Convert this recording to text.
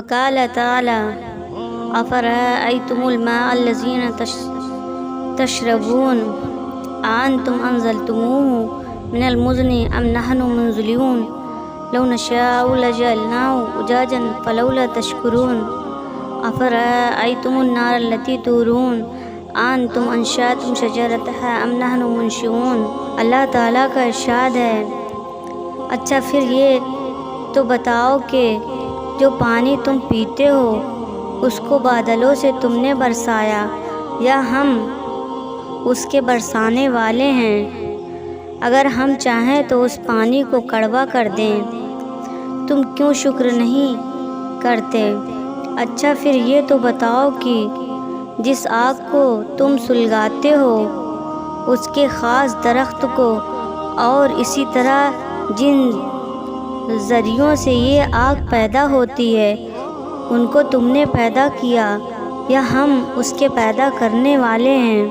وقال تعالی افرأیتم الماء الذین تشربون أأنتم أنزلتموه من المزن أم نحن منزلون لو نشاء لجعلناه أجاجا فلولا تشكرون أفرأيتم النار التي تورون أأنتم أنشأتم شجرتها أم نحن منشئون۔ اللہ تعالیٰ کا ارشاد ہے، اچھا پھر یہ تو بتاؤ کہ جو پانی تم پیتے ہو اس کو بادلوں سے تم نے برسایا یا ہم اس کے برسانے والے ہیں؟ اگر ہم چاہیں تو اس پانی کو کڑوا کر دیں، تم کیوں شکر نہیں کرتے؟ اچھا پھر یہ تو بتاؤ کہ جس آگ کو تم سلگاتے ہو اس کے خاص درخت کو اور اسی طرح جن ذریعوں سے یہ آگ پیدا ہوتی ہے ان کو تم نے پیدا کیا یا ہم اس کے پیدا کرنے والے ہیں؟